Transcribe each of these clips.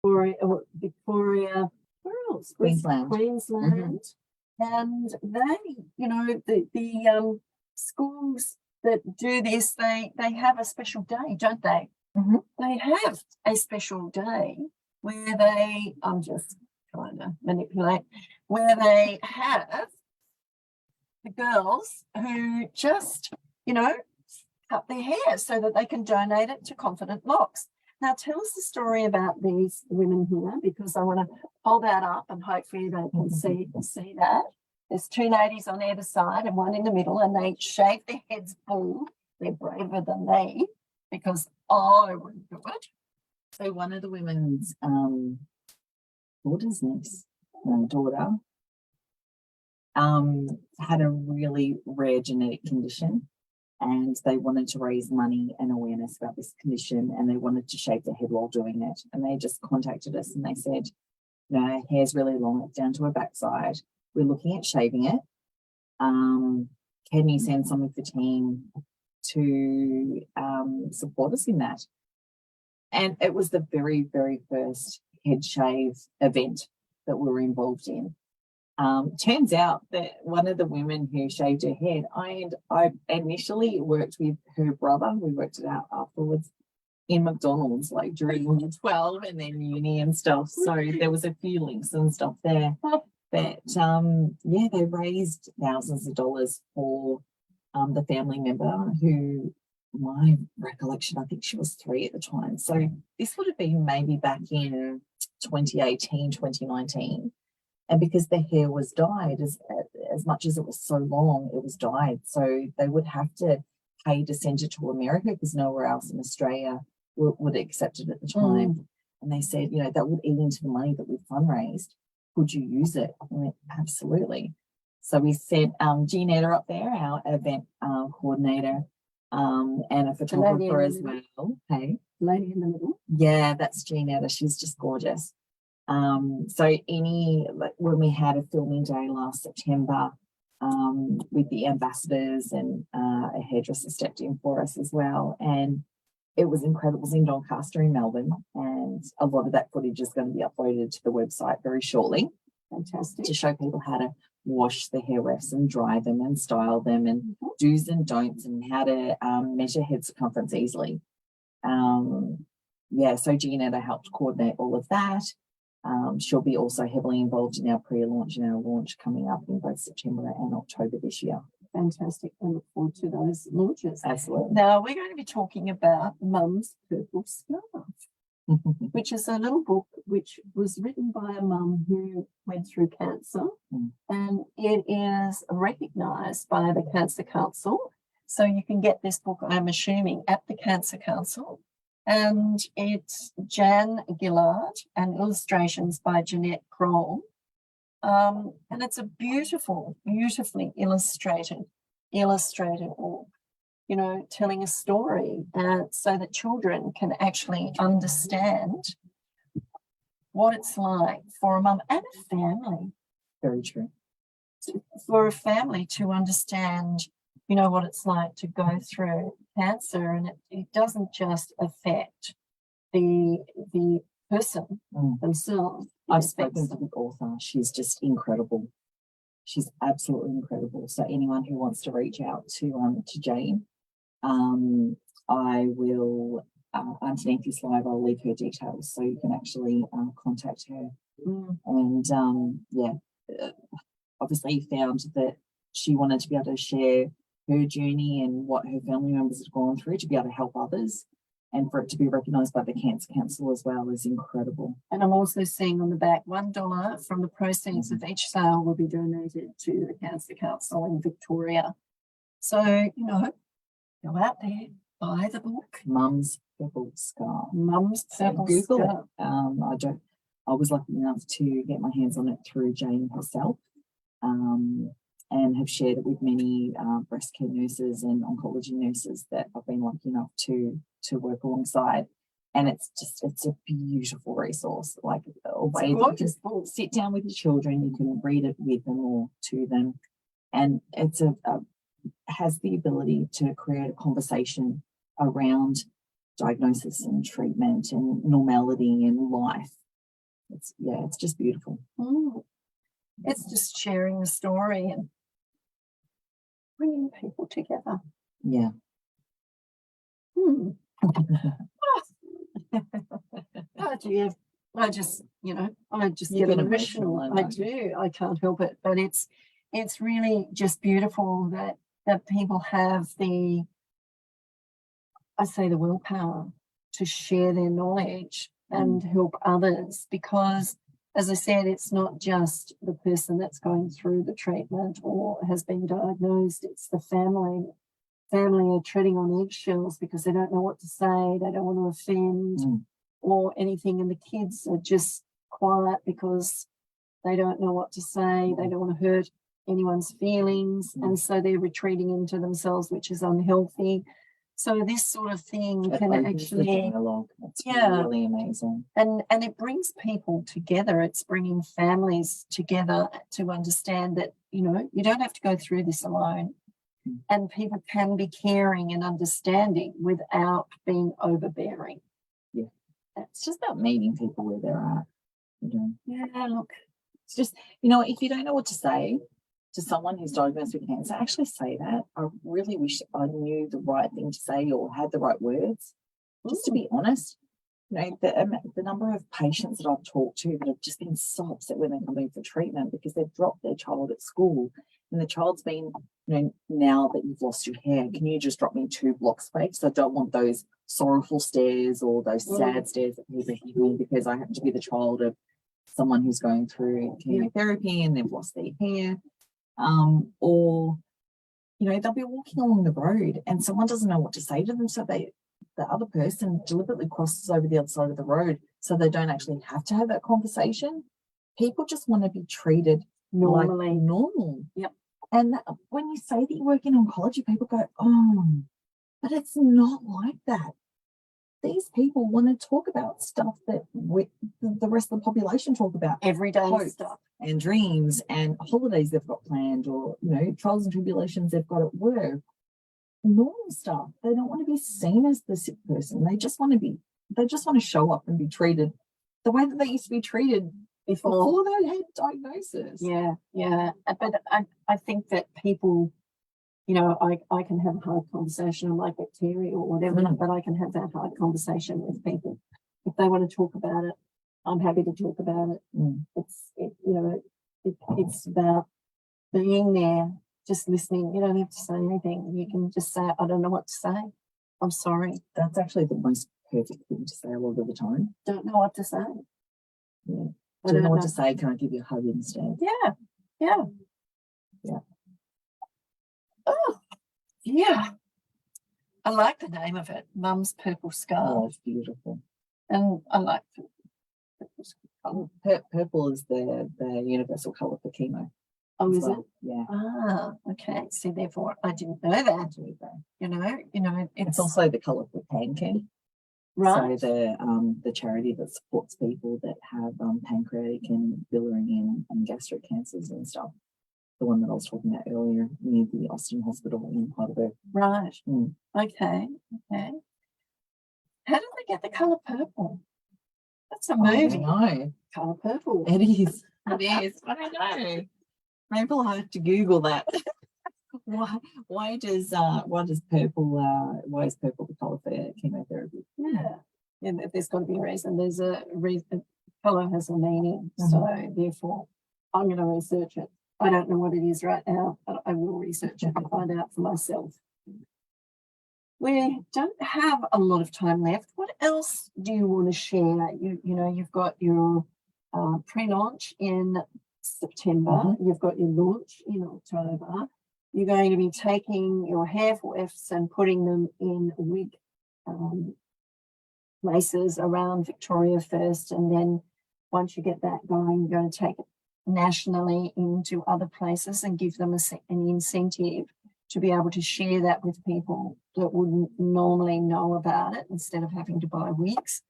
Victoria, where else? Queensland. Queensland. And they, the schools that do this, they have a special day, don't they? They have a special day where they, I'm just trying to manipulate, where they have the girls who just, cut their hair so that they can donate it to Confident Locks. Now, tell us the story about these women here, because I want to hold that up and hopefully they can see that. There's two ladies on either side and one in the middle, and they shave their heads bald. They're braver than me, because I wouldn't do it. So one of the women's daughter's niece, daughter, had a really rare genetic condition, and they wanted to raise money and awareness about this condition, and they wanted to shave their head while doing it. And they just contacted us and they said, her hair's really long, it's down to her backside. We're looking at shaving it. Can you send some of the team to support us in that? And it was the very, very first head shave event that we were involved in. Turns out that one of the women who shaved her head, I initially worked with her brother. We worked it out afterwards in McDonald's, like during 12 and then uni and stuff. So there was a few links and stuff there. But they raised thousands of dollars for the family member who, my recollection, I think she was 3 at the time. So this would have been maybe back in 2018, 2019. And because the hair was dyed, as much as it was so long, it was dyed. So they would have to pay to send it to America because nowhere else in Australia would accept it at the time. And they said, that would eat into the money that we've fundraised. Could you use it? I went, absolutely. So we sent Jeanetta up there, our event coordinator, and a photographer as well. Hey, lady in the middle. Yeah, that's Jeanetta. She's just gorgeous. So when we had a filming day last September with the ambassadors, and a hairdresser stepped in for us as well, and it was incredible. It was in Doncaster in Melbourne, and a lot of that footage is going to be uploaded to the website very shortly. Fantastic. To show people how to wash the hair wefts and dry them and style them, and do's and don'ts, and how to measure head circumference easily. So Jeanetta helped coordinate all of that. She'll be also heavily involved in our pre-launch and our launch coming up in both September and October this year. Fantastic. I look forward to those launches. Absolutely. Now, we're going to be talking about Mum's Purple Scarf, which is a little book which was written by a mum who went through cancer, and it is recognised by the Cancer Council. So you can get this book, I'm assuming, at the Cancer Council. And it's Jan Gillard and illustrations by Jeanette Kroll. And it's a beautifully illustrated book, telling a story so that children can actually understand what it's like for a mum and a family. Very true. For a family to understand, what it's like to go through cancer, and it doesn't just affect the person themselves. I've spoken to the author. She's just incredible. She's absolutely incredible. So anyone who wants to reach out to Jane, I will, underneath this live, I'll leave her details so you can actually contact her. And obviously found that she wanted to be able to share her journey and what her family members had gone through to be able to help others, and for it to be recognised by the Cancer Council as well is incredible. And I'm also seeing on the back $1 from the proceeds of each sale will be donated to the Cancer Council in Victoria. So, go out there, buy the book. Mum's Purple Scarf. Mum's Purple Google Scarf. I was lucky enough to get my hands on it through Jane herself. And have shared it with many breast care nurses and oncology nurses that I've been lucky enough to work alongside. And it's a beautiful resource, like a way that you can sit down with your children, you can read it with them or to them. And it's has the ability to create a conversation around diagnosis and treatment and normality and life. It's just beautiful. It's just sharing the story and bringing people together. Yeah. Oh, dear. I just You get get emotional. emotional, I I know. do. I can't help it. But it's really just beautiful that people have the willpower to share their knowledge and help others, because, as I said, it's not just the person that's going through the treatment or has been diagnosed, it's the family. Family are treading on eggshells because they don't know what to say, they don't want to offend or anything, and the kids are just quiet because they don't know what to say, they don't want to hurt anyone's feelings, and so they're retreating into themselves, which is unhealthy. So this sort of thing can actually, it's really amazing. And it brings people together. It's bringing families together to understand that, you don't have to go through this alone. And people can be caring and understanding without being overbearing. Yeah. It's just about meeting people where they're at. Yeah, look. It's just, if you don't know what to say to someone who's diagnosed with cancer, actually say that. I really wish I knew the right thing to say or had the right words. Just to be honest, the number of patients that I've talked to that have just been so upset when they're coming for treatment because they've dropped their child at school and the child's been, now that you've lost your hair, can you just drop me 2 blocks away? Because I don't want those sorrowful stares or those sad stares that people give me because I happen to be the child of someone who's going through chemotherapy and they've lost their hair. Or they'll be walking along the road and someone doesn't know what to say to them, so the other person deliberately crosses over the other side of the road so they don't actually have to have that conversation. People just want to be treated Normally. like normal. Yep. And when you say that you work in oncology, people go, oh, but it's not like that. These people want to talk about stuff that the rest of the population talk about. Everyday stuff. And dreams and holidays they've got planned, or, trials and tribulations they've got at work. Normal stuff. They don't want to be seen as the sick person. They just want to show up and be treated the way that they used to be treated before they had diagnosis. Yeah. But I think that people, I can have a hard conversation on my bacteria or whatever, but I can have that hard conversation with people. If they want to talk about it, I'm happy to talk about it. It's about being there, just listening. You don't have to say anything. You can just say, I don't know what to say. I'm sorry. That's actually the most perfect thing to say a lot of the time. Don't know what to say. Yeah. Don't know what to say. Can I give you a hug instead? Yeah. Oh, yeah. I like the name of it, Mum's Purple Scarf. Oh, it's beautiful. And I like purple scarf. Purple is the universal colour for chemo. Oh, is it? Yeah. Ah, okay. See, therefore, I didn't know that either. It's also the colour for pancake. Right. So the charity that supports people that have pancreatic and biliary and gastric cancers and stuff. The one that I was talking about earlier near the Austin Hospital in Heidelberg. Right. Okay. How did they get the colour purple? That's a movie. I know. Colour purple. It is. It is. I don't know. Maybe I'll have to Google that. Why is purple the colour for chemotherapy? Yeah, there's got to be a reason. There's a reason. Colour has a meaning, so therefore I'm going to research it. I don't know what it is right now, but I will research it and find out for myself. We don't have a lot of time left. What else do you want to share? You've got your pre-launch in September. You've got your launch in October. You're going to be taking your hair FFs and putting them in wig places around Victoria first, and then once you get that going, you're going to take it nationally into other places and give them an incentive to be able to share that with people that wouldn't normally know about it instead of having to buy wigs.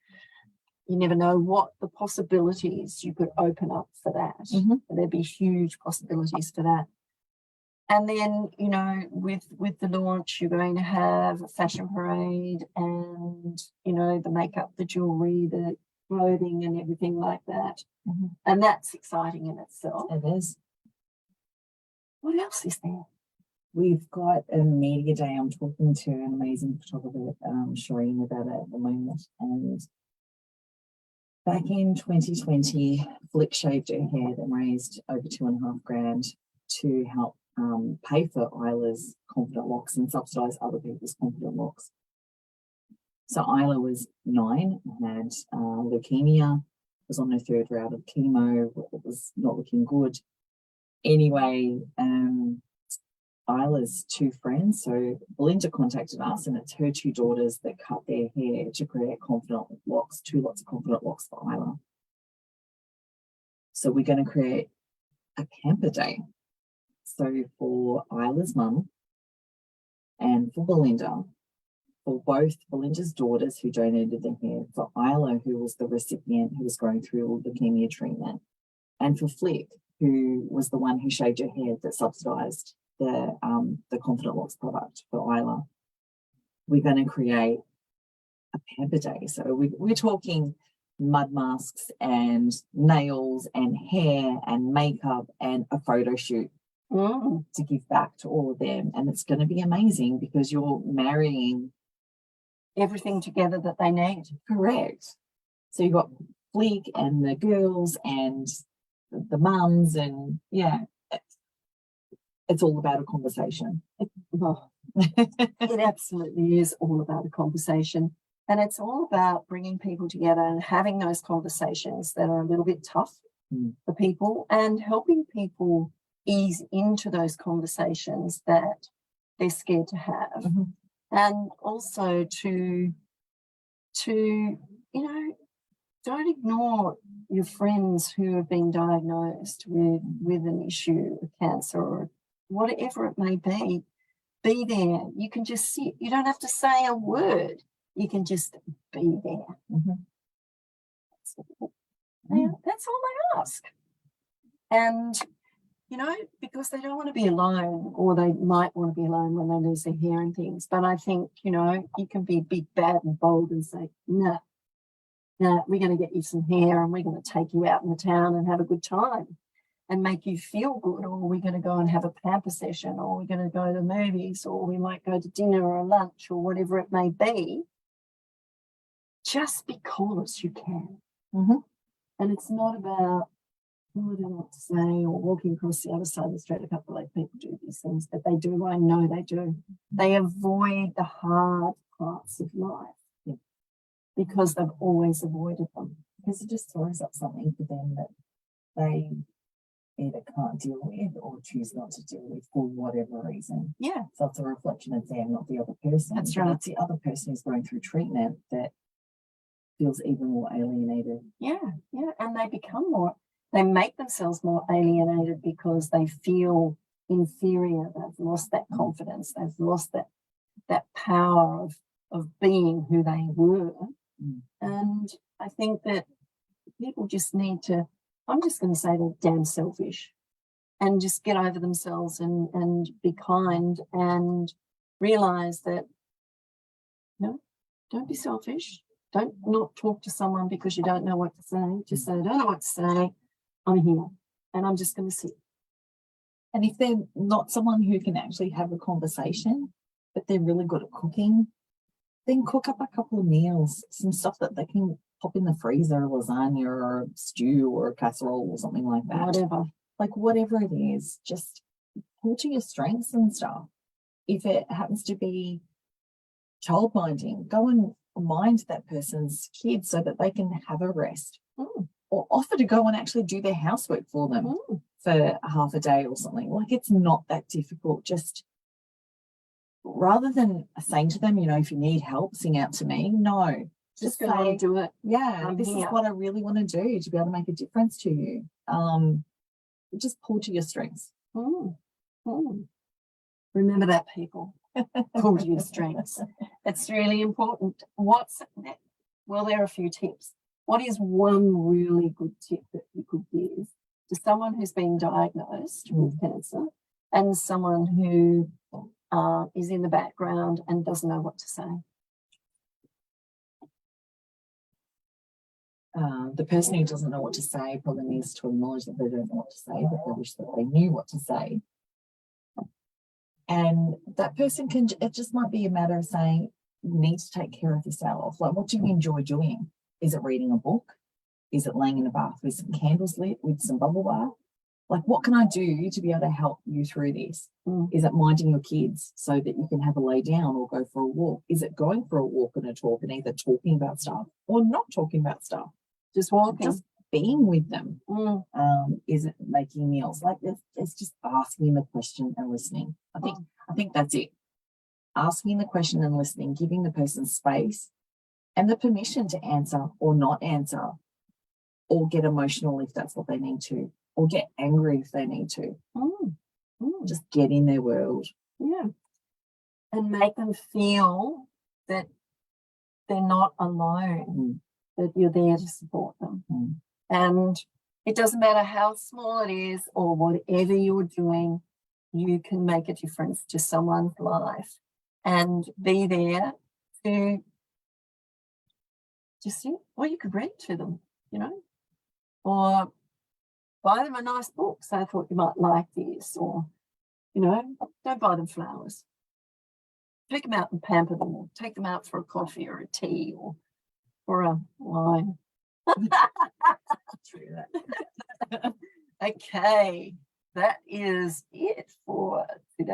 You never know what the possibilities you could open up for that. There'd be huge possibilities for that. And then, with the launch, you're going to have a fashion parade and, the makeup, the jewellery, the clothing and everything like that. Mhm. And that's exciting in itself. It is. What else is there? We've got a media day. I'm talking to an amazing photographer, Shireen, about it at the moment. And back in 2020, Flick shaved her head and raised over $2.5 grand to help pay for Isla's confident locks and subsidise other people's confident locks. So Isla was 9, had leukemia, was on her 3rd round of chemo, it was not looking good. Anyway, Isla's 2 friends, so Belinda contacted us, and it's her 2 daughters that cut their hair to create confident locks, 2 lots of confident locks for Isla. So we're going to create a camper day. So for Isla's mum and for Belinda, for both Belinda's daughters who donated their hair, for Isla, who was the recipient who was going through leukemia treatment, and for Flick, who was the one who shaved her head that subsidised the Confident Locks product for Isla. We're going to create a pamper day. So we're talking mud masks and nails and hair and makeup and a photo shoot to give back to all of them. And it's going to be amazing because you're marrying everything together that they need. Correct. So you've got Flick and the girls and the mums, and yeah, it's all about a conversation. It absolutely is all about a conversation. And it's all about bringing people together and having those conversations that are a little bit tough for people, and helping people ease into those conversations that they're scared to have. And also to don't ignore your friends who have been diagnosed with an issue of cancer or whatever it may be. Be there. You can just sit. You don't have to say a word. You can just be there. That's all they ask. And, because they don't want to be alone, or they might want to be alone when they lose their hair and things. But I think, you can be big, bad and bold and say, no, we're going to get you some hair and we're going to take you out in the town and have a good time and make you feel good, or we're going to go and have a pamper session, or we're going to go to the movies, or we might go to dinner or lunch or whatever it may be, just because you can. And it's not about, I don't know what to say, or walking across the other side of the street. A couple of people do these things, but they do. I know they do. They avoid the hard parts of life because they've always avoided them. Because it just throws up something for them that they either can't deal with or choose not to deal with for whatever reason. Yeah. So it's a reflection of them, not the other person. That's right. It's the other person who's going through treatment that feels even more alienated. Yeah. And they make themselves more alienated because they feel inferior. They've lost that confidence. They've lost that power of being who they were. And I think that people just need to, I'm just going to say they're damn selfish, and just get over themselves and be kind and realise that, don't be selfish. Don't not talk to someone because you don't know what to say. Just say, I don't know what to say. I'm here and I'm just going to sit. And if they're not someone who can actually have a conversation, but they're really good at cooking, then cook up a couple of meals, some stuff that they can pop in the freezer, lasagna or a stew or a casserole or something like that. Whatever it is, just pull to your strengths and stuff. If it happens to be childminding, go and mind that person's kids so that they can have a rest. Or offer to go and actually do their housework for them for half a day or something. It's not that difficult. Just rather than saying to them, if you need help, sing out to me. No, just say, do it. Yeah, this is what I really want to do to be able to make a difference to you. Just pull to your strengths. Remember that, people. Pull to your strengths. It's really important. There are a few tips. What is one really good tip that you could give to someone who's been diagnosed with cancer and someone who is in the background and doesn't know what to say? The person who doesn't know what to say probably needs to acknowledge that they don't know what to say, that they wish that they knew what to say. And that person it just might be a matter of saying, you need to take care of yourself. Like, what do you enjoy doing? Is it reading a book? Is it laying in a bath with some candles lit, with some bubble bath? Like, what can I do to be able to help you through this? Is it minding your kids so that you can have a lay down or go for a walk? Is it going for a walk and a talk and either talking about stuff or not talking about stuff? Just walking. Just being with them. Is it making meals? Like, it's just asking the question and listening. I think that's it. Asking the question and listening, giving the person space and the permission to answer or not answer, or get emotional if that's what they need to, or get angry if they need to. Just get in their world. Yeah. And make them feel that they're not alone, that you're there to support them. And it doesn't matter how small it is or whatever you're doing, you can make a difference to someone's life and be there to just see, or you could read to them, you know, or buy them a nice book. So I thought you might like this, or, you know, don't buy them flowers. Take them out and pamper them, or take them out for a coffee or a tea or a wine. True that. Okay, that is it for today.